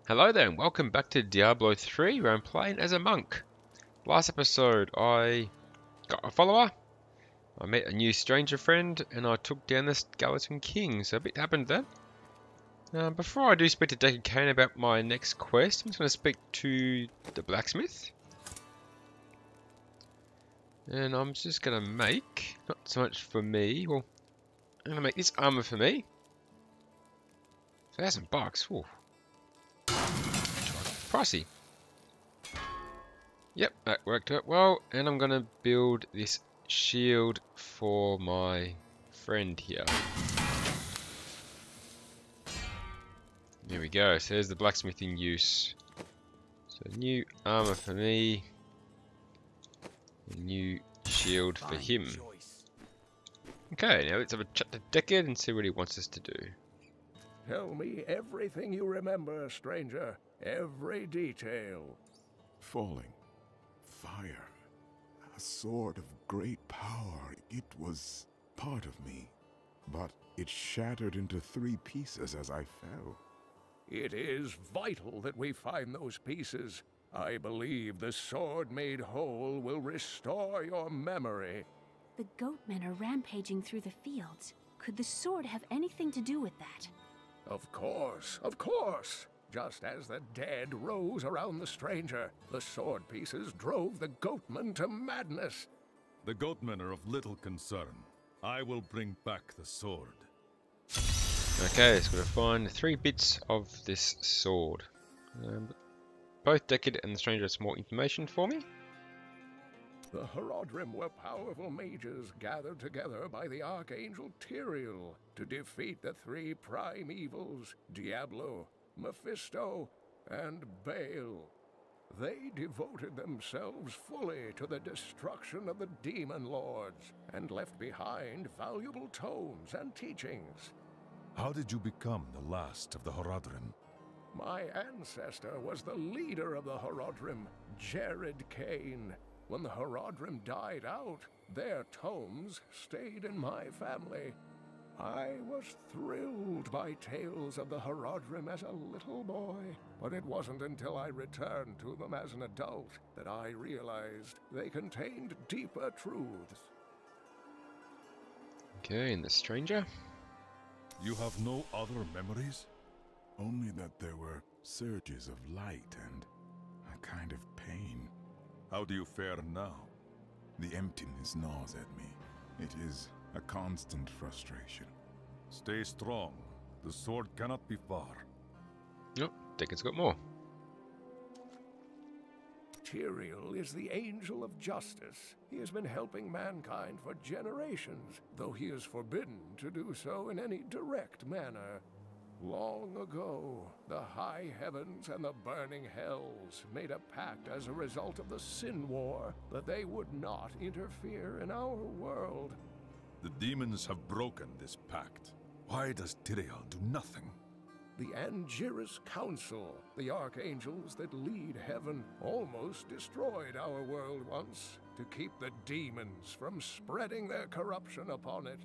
Hello there and welcome back to Diablo 3 where I'm playing as a monk. Last episode I got a follower, I met a new stranger friend and I took down the Skeleton King, so a bit happened there. Before I do speak to Deckard Cain about my next quest, I'm just going to speak to the blacksmith. And I'm just going to make, not so much for me, well, I'm going to make this armor for me. $1,000, whew. Pricey. Yep, that worked out well, and I'm gonna build this shield for my friend here. There we go, so there's the blacksmith in use. So new armor for me, a new shield for him. Okay, now let's have a chat to Deckard and see what he wants us to do. Tell me everything you remember, stranger. Every detail. Falling. Fire. A sword of great power. It was part of me. But it shattered into 3 pieces as I fell. It is vital that we find those pieces. I believe the sword made whole will restore your memory. The goatmen are rampaging through the fields. Could the sword have anything to do with that? Of course, of course. Just as the dead rose around the stranger, the sword pieces drove the goatmen to madness. The goatmen are of little concern. I will bring back the sword. Okay, so we're going to find 3 bits of this sword. Both Deckard and the stranger have some more information for me. The Horodrim were powerful mages gathered together by the Archangel Tyrael to defeat the 3 prime evils, Diablo, Mephisto, and Baal. They devoted themselves fully to the destruction of the demon lords and left behind valuable tomes and teachings. How did you become the last of the Horodrim? My ancestor was the leader of the Horodrim, Jared Cain. When the Horodrim died out, their tomes stayed in my family. I was thrilled by tales of the Horodrim as a little boy, but it wasn't until I returned to them as an adult that I realized they contained deeper truths. Okay, and the stranger? You have no other memories? Only that there were surges of light and a kind of pain. How do you fare now? The emptiness gnaws at me. It is a constant frustration. Stay strong. The sword cannot be far. Oh, Deckard's got more. Tyrael is the angel of justice. He has been helping mankind for generations, though he is forbidden to do so in any direct manner. Long ago, the high heavens and the burning hells made a pact as a result of the Sin War that they would not interfere in our world. The demons have broken this pact. Why does Tyrael do nothing? The Angiris Council, the archangels that lead heaven, almost destroyed our world once to keep the demons from spreading their corruption upon it.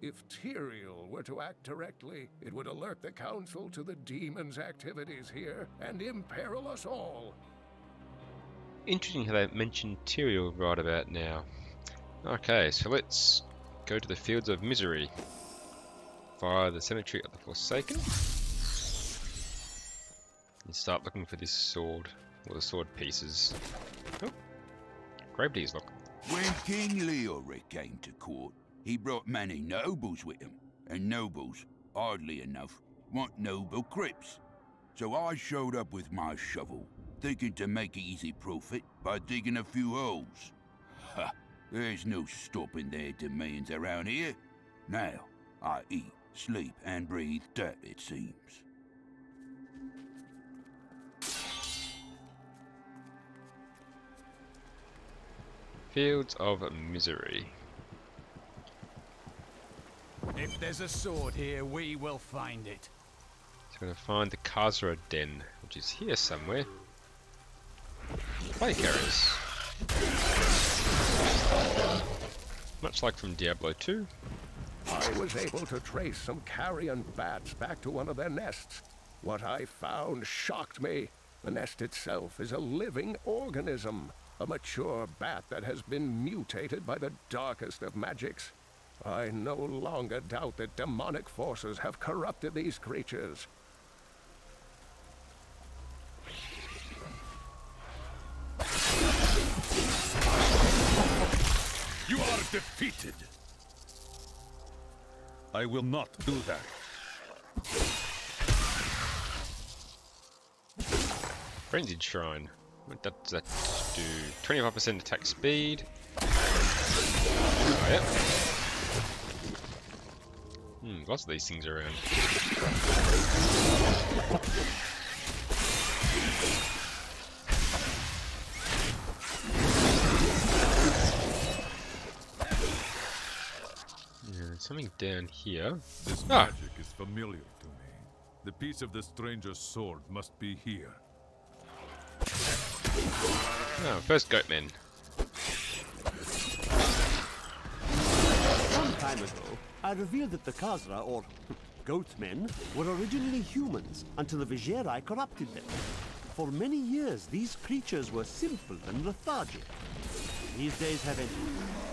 If Tyrael were to act directly, it would alert the Council to the demons' activities here and imperil us all. Interesting how they mentioned Tyrael right about now. Okay, so let's go to the Fields of Misery via the Cemetery of the Forsaken and start looking for this sword, or the sword pieces. Oh, Gravedigger's look. When King Leoric came to court, he brought many nobles with him, and nobles, oddly enough, want noble crypts. So I showed up with my shovel, thinking to make easy profit by digging a few holes. Ha! There's no stopping their demands around here. Now, I eat, sleep, and breathe dirt, it seems. Fields of Misery. If there's a sword here, we will find it. So we're going to find the Khazra Den, which is here somewhere. Plague carriers. Much like from Diablo 2. I was able to trace some carrion bats back to one of their nests. What I found shocked me. The nest itself is a living organism, a mature bat that has been mutated by the darkest of magics. I no longer doubt that demonic forces have corrupted these creatures. You are defeated. I will not do that. Frenzied Shrine. What does that do? 25% attack speed. Oh, yep. Lots of these things around. Something down here. This magic is familiar to me. The piece of the stranger's sword must be here. Oh, first Goatmen. Some time ago, I revealed that the Khazra, or Goatmen, were originally humans until the Vizieri corrupted them. For many years, these creatures were simple and lethargic. These days have ended.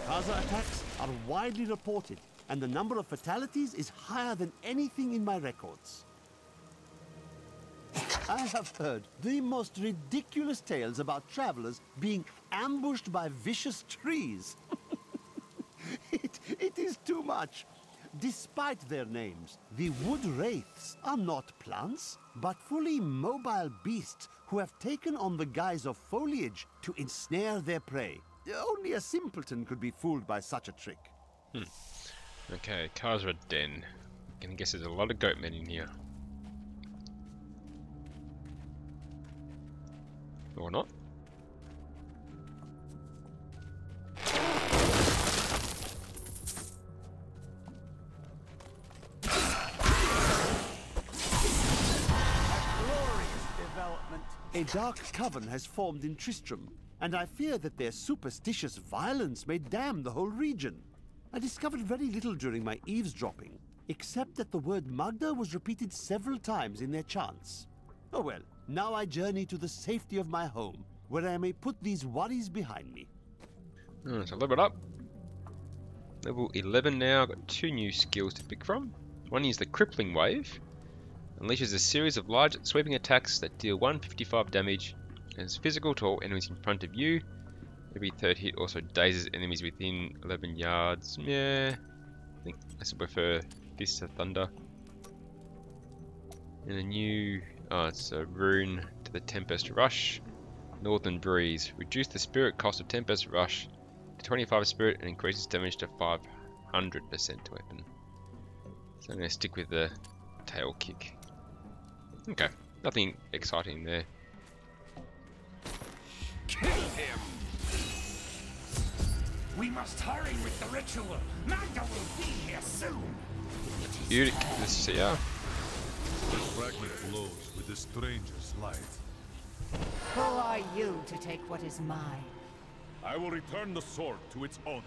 Khazra attacks are widely reported, and the number of fatalities is higher than anything in my records. I have heard the most ridiculous tales about travelers being ambushed by vicious trees. It is too much. Despite their names, the wood wraiths are not plants, but fully mobile beasts who have taken on the guise of foliage to ensnare their prey. Only a simpleton could be fooled by such a trick. Okay, Khazra Den. I guess there's a lot of Goatmen in here. Or not. A dark coven has formed in Tristram, and I fear that their superstitious violence may damn the whole region. I discovered very little during my eavesdropping, except that the word Magda was repeated several times in their chants. Oh well, now I journey to the safety of my home, where I may put these worries behind me. So level up. Level 11 now. I've got 2 new skills to pick from. One is the Crippling Wave. Unleashes a series of large sweeping attacks that deal 155 damage and is physical to all enemies in front of you. Every third hit also dazes enemies within 11 yards. Yeah, I think I still prefer Fist of Thunder. And a new, it's a rune to the Tempest Rush. Northern Breeze. Reduce the spirit cost of Tempest Rush to 25 spirit and increases damage to 500% weapon. So I'm going to stick with the tail kick. Okay, nothing exciting there. Kill him! We must hurry with the ritual. Magda will be here soon. Beauty, this is yeah. The fragment glows with the stranger's light. Who are you to take what is mine? I will return the sword to its owner.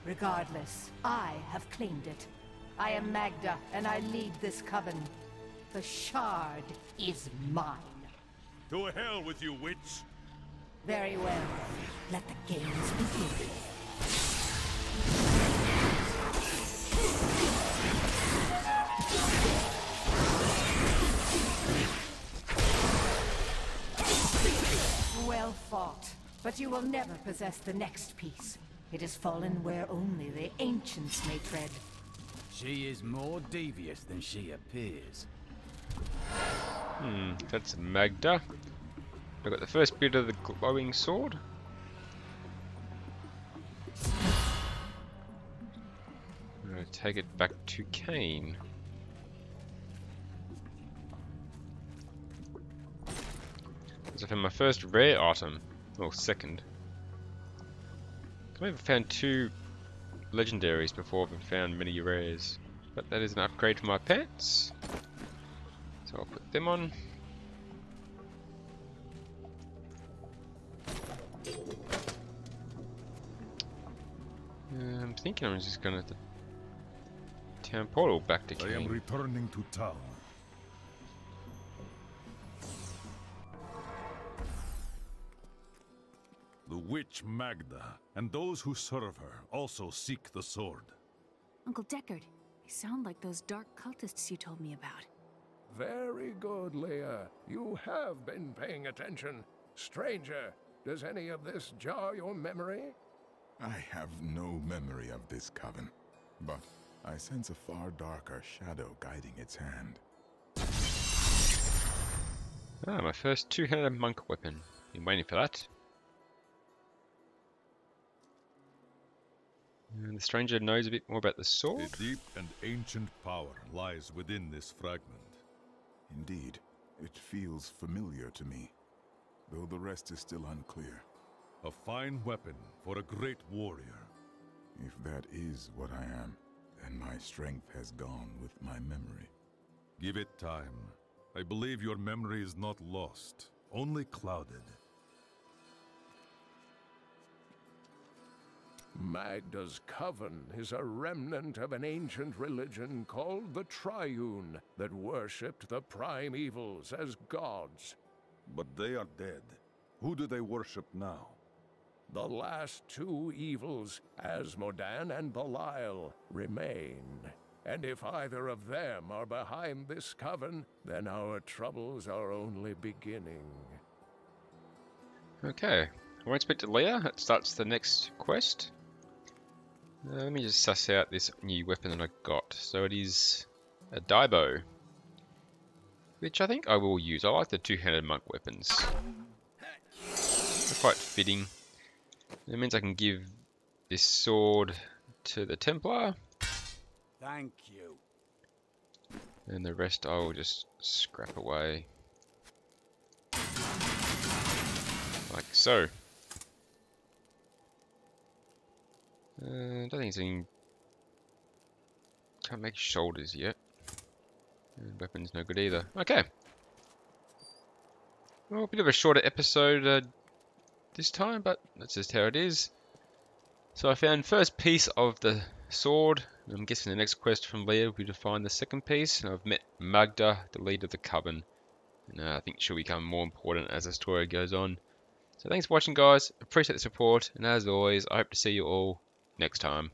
Regardless, I have claimed it. I am Magda, and I lead this coven. The shard is mine. To hell with you, witch! Very well. Let the games begin. Well fought, but you will never possess the next piece. It has fallen where only the ancients may tread. She is more devious than she appears. That's Magda. I've got the first bit of the glowing sword. I'm going to take it back to Cain. So I found my first rare item, or second. I've found 2 legendaries before I've found many rares, but that is an upgrade for my pants. So I'll put them on. I'm thinking I'm just gonna town portal back to I am Cain. returning to town. The witch Magda and those who serve her also seek the sword. Uncle Deckard, they sound like those dark cultists you told me about. Very good, Leah. You have been paying attention. Stranger, does any of this jar your memory? I have no memory of this coven, but I sense a far darker shadow guiding its hand. Ah, my first two-handed monk weapon. Been waiting for that. And the stranger knows a bit more about the sword. A deep and ancient power lies within this fragment. Indeed, it feels familiar to me, though the rest is still unclear. A fine weapon for a great warrior. If that is what I am, then my strength has gone with my memory. Give it time. I believe your memory is not lost, only clouded. Magda's coven is a remnant of an ancient religion called the Triune that worshipped the prime evils as gods. But they are dead. Who do they worship now? The last two evils, Asmodan and Belial, remain. And if either of them are behind this coven, then our troubles are only beginning. Okay, I won't speak to Leah. That starts the next quest. Let me just suss out this new weapon that I got. So it is a Diablo, which I think I will use. I like the two-handed monk weapons. They're quite fitting. It means I can give this sword to the Templar. Thank you. And the rest I will just scrap away. Like so. I don't think it's any... Can't make shoulders yet. And weapons no good either. Okay. Well, a bit of a shorter episode this time, but that's just how it is. So I found first piece of the sword. I'm guessing the next quest from Leah will be to find the second piece. And I've met Magda, the leader of the coven. And I think she'll become more important as the story goes on. So thanks for watching, guys. Appreciate the support. And as always, I hope to see you all next time.